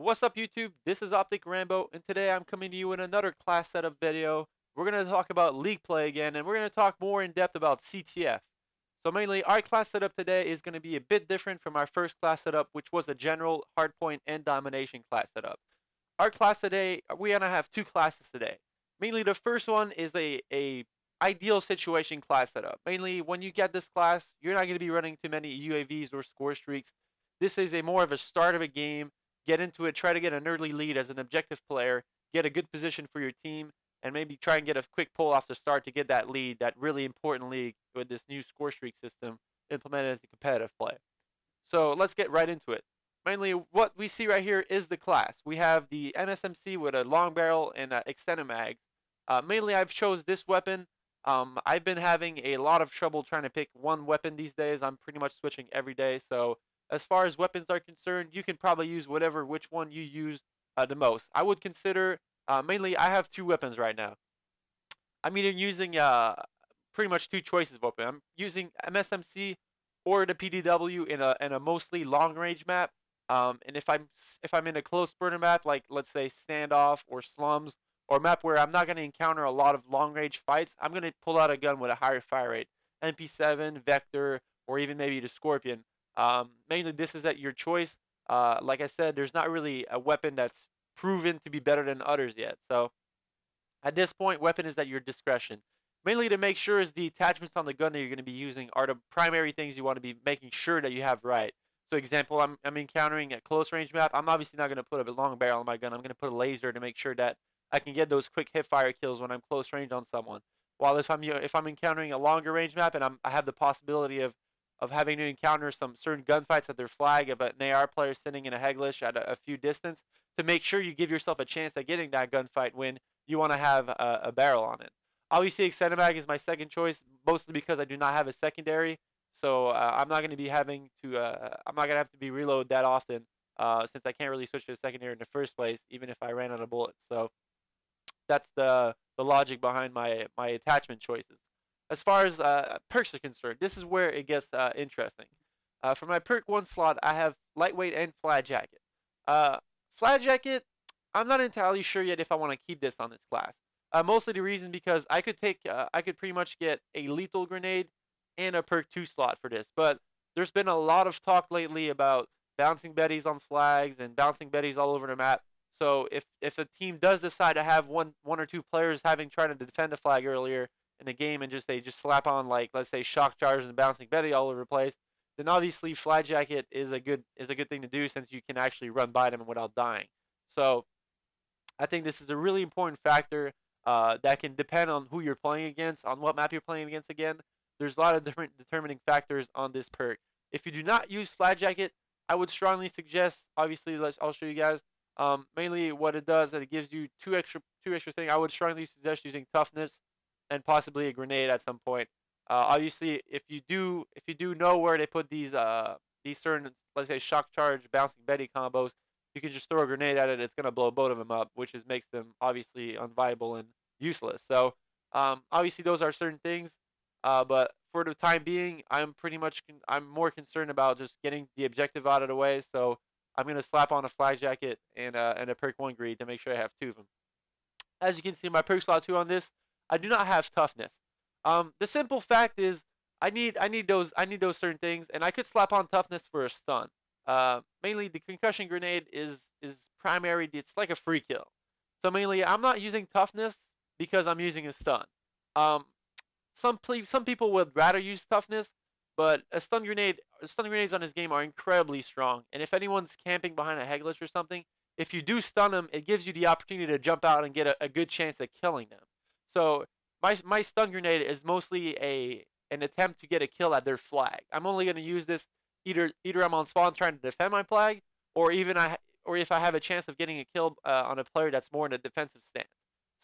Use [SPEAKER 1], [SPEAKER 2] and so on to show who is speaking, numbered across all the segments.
[SPEAKER 1] What's up YouTube? This is Optic Rambo, and today I'm coming to you in another class setup video. We're going to talk about league play again, and we're going to talk more in depth about CTF. So mainly, our class setup today is going to be a bit different from our first class setup, which was a general, hardpoint, and domination class setup. Our class today, we're going to have two classes today. Mainly, the first one is a ideal situation class setup. Mainly, when you get this class, you're not going to be running too many UAVs or score streaks. This is more of a start of a game. Get into it, try to get an early lead as an objective player, get a good position for your team, and maybe try and get a quick pull off the start to get that lead, that really important lead with this new score streak system implemented in competitive play. So let's get right into it. Mainly what we see right here is the class. We have the MSMC with a long barrel and extended mags. Mainly I've chose this weapon. I've been having a lot of trouble trying to pick one weapon these days. I'm pretty much switching every day, so as far as weapons are concerned, you can probably use which one you use the most. I would consider, mainly I have two weapons right now. I'm either using pretty much two choices of weapon. I'm using MSMC or the PDW in a mostly long range map. And if I'm in a close burner map, like let's say standoff or slums, or a map where I'm not going to encounter a lot of long range fights, I'm going to pull out a gun with a higher fire rate, MP7, Vector, or even maybe the Scorpion. Mainly this is at your choice. Like I said, there's not really a weapon that's proven to be better than others yet. So at this point, weapon is at your discretion. Mainly to make sure is the attachments on the gun that you're going to be using are the primary things you want to be making sure that you have right. So example, I'm encountering a close range map. I'm obviously not going to put a long barrel on my gun. I'm going to put a laser to make sure that I can get those quick hip fire kills when I'm close range on someone. While if I'm encountering a longer range map and I have the possibility of having to encounter some certain gunfights at their flag of an AR player sitting in a Heglish at a few distance, to make sure you give yourself a chance at getting that gunfight when you want to have a barrel on it. Obviously, extended mag is my second choice, mostly because I do not have a secondary, so I'm not going to be having to I'm not going to have to be reload that often, since I can't really switch to a secondary in the first place, even if I ran out of bullets. So that's the logic behind my attachment choices. As far as perks are concerned, this is where it gets interesting. For my perk 1 slot, I have lightweight and flat jacket. Flat jacket, I'm not entirely sure yet if I want to keep this on this class. Mostly the reason because I could pretty much get a lethal grenade and a perk 2 slot for this. But there's been a lot of talk lately about bouncing betties on flags and bouncing betties all over the map. So if a team does decide to have one or two players having tried to defend a flag earlier in the game and they just slap on, like, let's say shock charges and bouncing Betty all over the place, then obviously flag jacket is a good thing to do, since you can actually run by them without dying. So I think this is a really important factor that can depend on who you're playing against, on what map you're playing against. Again, there's a lot of different determining factors on this perk. If you do not use flag jacket, I would strongly suggest, obviously I'll show you guys. Mainly what it does, that it gives you two extra things. I would strongly suggest using toughness and possibly a grenade at some point. Obviously, if you do know where they put these certain, let's say, shock charge, bouncing Betty combos, you can just throw a grenade at it. It's gonna blow both of them up, which makes them obviously unviable and useless. So obviously those are certain things, but for the time being, I'm more concerned about just getting the objective out of the way. So I'm gonna slap on a flag jacket and a perk 1 greed to make sure I have two of them. As you can see, my perk slot 2 on this, I do not have toughness. The simple fact is I need those certain things, and I could slap on toughness for a stun. Mainly the concussion grenade is primary. It's like a free kill. So mainly I'm not using toughness because I'm using a stun. Some people would rather use toughness, but stun grenades on this game are incredibly strong. And if anyone's camping behind a Heglish or something, if you do stun them, it gives you the opportunity to jump out and get a good chance at killing them. So my stun grenade is mostly an attempt to get a kill at their flag. I'm only going to use this either I'm on spawn trying to defend my flag, or if I have a chance of getting a kill on a player that's more in a defensive stance.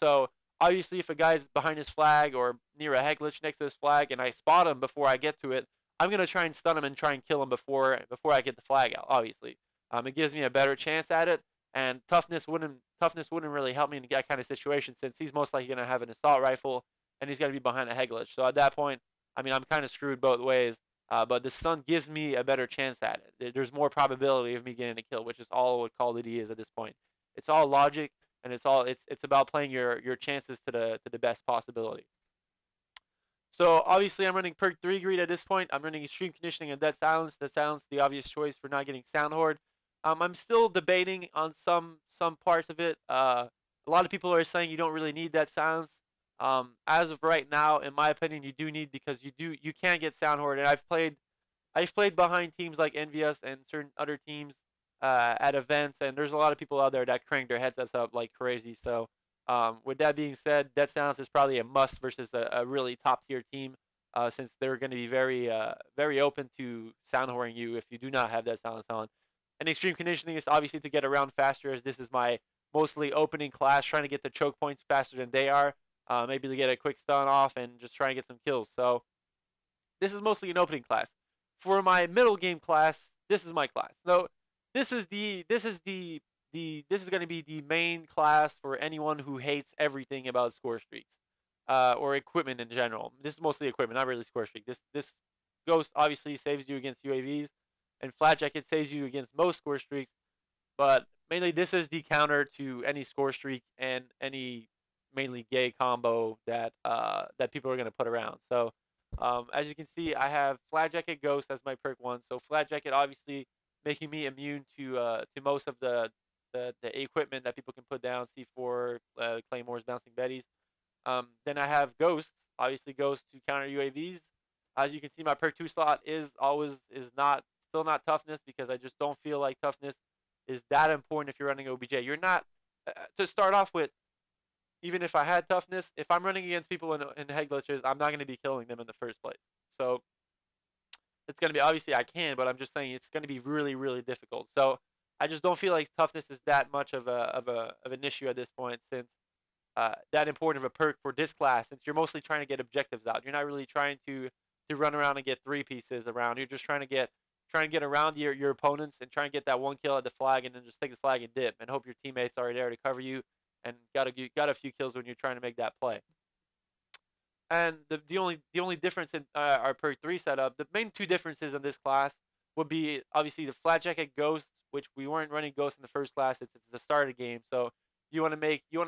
[SPEAKER 1] So obviously, if a guy's behind his flag or near a Heglish next to his flag, and I spot him before I get to it, I'm gonna try and stun him and try and kill him before I get the flag out. Obviously, it gives me a better chance at it, and toughness wouldn't really help me in that kind of situation, since he's most likely gonna have an assault rifle and he's gonna be behind a Heglish. So at that point, I mean, I'm kind of screwed both ways. but the stun gives me a better chance at it. There's more probability of me getting a kill, which is all what Call of Duty is at this point. It's all logic, and it's about playing your chances to the best possibility. So obviously I'm running perk 3 greed at this point. I'm running extreme conditioning and dead silence. Dead silence, the obvious choice for not getting sound horde. I'm still debating on some parts of it. A lot of people are saying you don't really need that silence. As of right now, in my opinion, you do need, because you can get sound horde, and I've played behind teams like Envious and certain other teams at events, and there's a lot of people out there that crank their headsets up like crazy. So, with that being said, Death Silence is probably a must versus a really top tier team, since they're going to be very open to sound whoring you if you do not have Death Silence on. And extreme conditioning is obviously to get around faster, as this is my mostly opening class, trying to get the choke points faster than they are. Maybe to get a quick stun off and just try and get some kills. So this is mostly an opening class. For my middle game class, this is my class. No, this is going to be the main class for anyone who hates everything about score streaks, or equipment in general. This is mostly equipment, not really score streak. This Ghost obviously saves you against UAVs, and Flat Jacket saves you against most score streaks. But mainly, this is the counter to any score streak and any mainly gay combo that people are going to put around. So, as you can see, I have Flat Jacket Ghost as my perk 1. So Flat Jacket obviously making me immune to most of the equipment that people can put down, C4, Claymores, Bouncing Betties. Then I have Ghosts, obviously Ghost to counter UAVs. As you can see, my perk 2 slot is not still not toughness, because I just don't feel like toughness is that important if you're running OBJ. You're not, to start off with, even if I had toughness, if I'm running against people in head glitches, I'm not going to be killing them in the first place. So it's going to be, obviously I can, but I'm just saying it's going to be really, really difficult. So I just don't feel like toughness is that much of an issue at this point, since that important of a perk for this class, since you're mostly trying to get objectives out. You're not really trying to run around and get 3 pieces around. You're just trying to get around your opponents and try and get that 1 kill at the flag, and then just take the flag and dip and hope your teammates are there to cover you, and got a few kills when you're trying to make that play. And the only difference in our perk 3 setup, the main 2 differences in this class would be obviously the Flat Jacket Ghosts, which we weren't running Ghosts in the first class. It's the start of the game, so you want to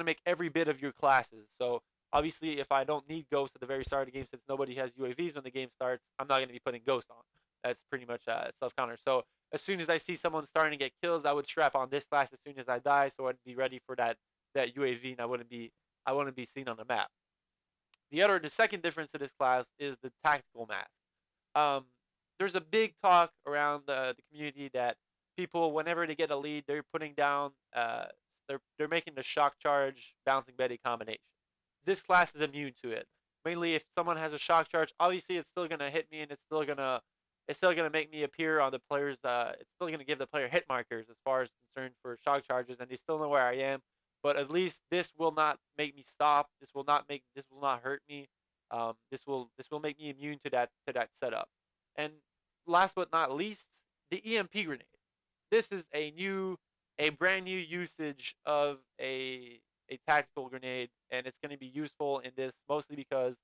[SPEAKER 1] make every bit of your classes. So obviously, if I don't need Ghost at the very start of the game, since nobody has UAVs when the game starts, I'm not going to be putting Ghost on. That's pretty much self counter. So as soon as I see someone starting to get kills, I would strap on this class as soon as I die, so I'd be ready for that UAV, and I wouldn't be seen on the map. The second difference to this class is the tactical mask. Um, there's a big talk around the community that people, whenever they get a lead, they're putting down, they're making the shock charge bouncing Betty combination. This class is immune to it. Mainly, if someone has a shock charge, obviously it's still gonna hit me, and it's still gonna make me appear on the player's. It's still gonna give the player hit markers as far as concerned for shock charges, and they still know where I am. But at least this will not make me stop. This will not hurt me. This will make me immune to that setup. And last but not least, the EMP grenade. This is a brand new usage of a tactical grenade, and it's going to be useful in this mostly because,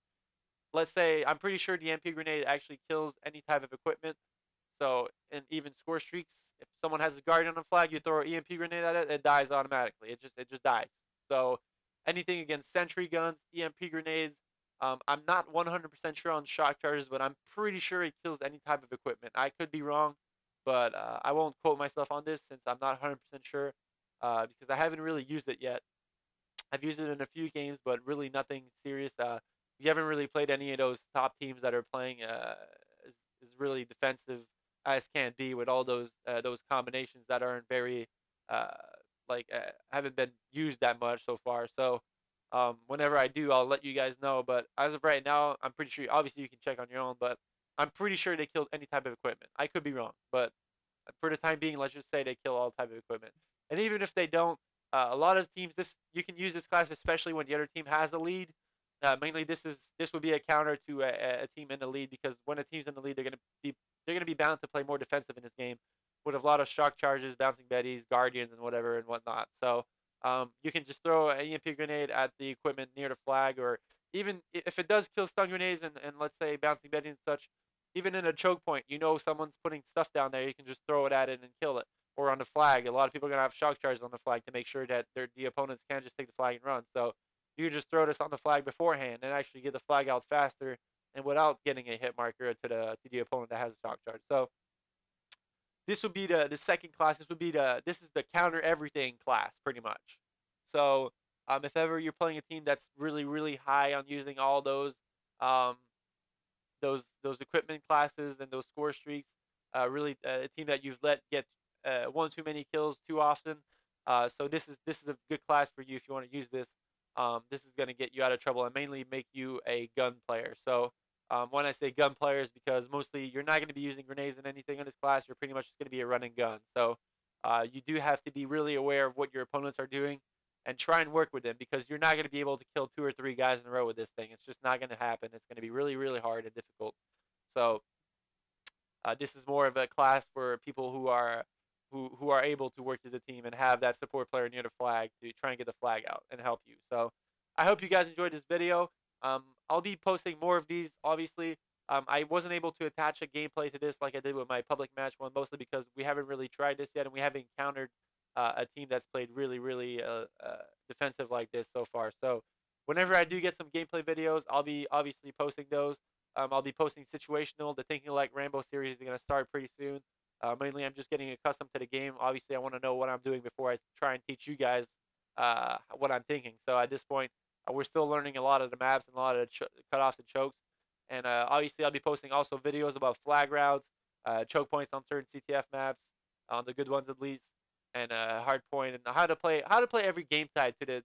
[SPEAKER 1] let's say, I'm pretty sure the EMP grenade actually kills any type of equipment. So, and even score streaks, if someone has a guardian on flag, you throw an EMP grenade at it, it dies automatically. It just dies. So, anything against sentry guns, EMP grenades. I'm not 100% sure on shock charges, but I'm pretty sure it kills any type of equipment. I could be wrong, but I won't quote myself on this since I'm not 100% sure, because I haven't really used it yet. I've used it in a few games, but really nothing serious. We haven't really played any of those top teams that are playing is really defensive as can be, with all those combinations that aren't very uh, haven't been used that much so far. So whenever I do, I'll let you guys know. But as of right now, I'm pretty sure. Obviously, you can check on your own, but I'm pretty sure they killed any type of equipment. I could be wrong, but for the time being, let's just say they kill all type of equipment. And even if they don't, a lot of teams, this you can use this class especially when the other team has a lead. Mainly, this would be a counter to a team in the lead, because when a team's in the lead, they're gonna be bound to play more defensive in this game, with a lot of shock charges, bouncing betties, guardians, and whatever and whatnot. So you can just throw an EMP grenade at the equipment near the flag, or even if it does kill stun grenades and let's say bouncing betty and such, even in a choke point, someone's putting stuff down there, you can just throw it at it and kill it. Or on the flag, a lot of people are gonna have shock charges on the flag to make sure that the opponents can't just take the flag and run. So you can just throw this on the flag beforehand and actually get the flag out faster and without getting a hit marker to the opponent that has a shock charge. So this would be the second class. This is the counter everything class pretty much. So if ever you're playing a team that's really high on using all um, those equipment classes and those score streaks. Really, a team that you've let get one too many kills too often. So this is a good class for you if you want to use this. This is going to get you out of trouble and mainly make you a gun player. So when I say gun players, because mostly you're not going to be using grenades and anything in this class. You're pretty much just going to be a running gun. So you do have to be really aware of what your opponents are doing and try and work with them because you're not going to be able to kill 2 or 3 guys in a row with this thing. It's just not going to happen. It's going to be really hard and difficult. So this is more of a class for people who are able to work as a team and have that support player near the flag to try and get the flag out and help you. So I hope you guys enjoyed this video. I'll be posting more of these, obviously. I wasn't able to attach a gameplay to this like I did with my public match one, mostly because we haven't really tried this yet and we haven't encountered a team that's played really defensive like this so far. So whenever I do get some gameplay videos, I'll be obviously posting those. I'll be posting situational. The Thinking Like Rambo series is going to start pretty soon. Mainly, I'm just getting accustomed to the game. Obviously, I want to know what I'm doing before I try and teach you guys what I'm thinking. So at this point, we're still learning a lot of the maps and a lot of the cutoffs and chokes. And obviously, I'll be posting also videos about flag routes, choke points on certain CTF maps, on the good ones at least, and hard point and how to play every game type to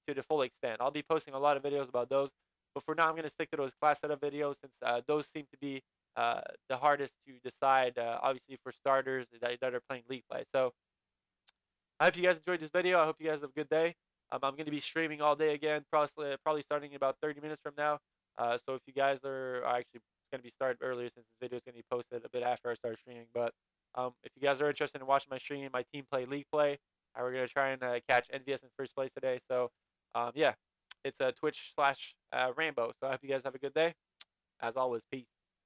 [SPEAKER 1] the full extent. I'll be posting a lot of videos about those. But for now, I'm going to stick to those class setup videos since those seem to be the hardest to decide, obviously, for starters that are playing League play. So I hope you guys enjoyed this video. I hope you guys have a good day. I'm going to be streaming all day again, probably starting in about 30 minutes from now. So if you guys are actually going to be started earlier since this video is going to be posted a bit after I start streaming. But if you guys are interested in watching my stream, my team play League play, we're going to try and catch NVS in first place today. So yeah, it's a Twitch/Rambo. So I hope you guys have a good day. As always, peace.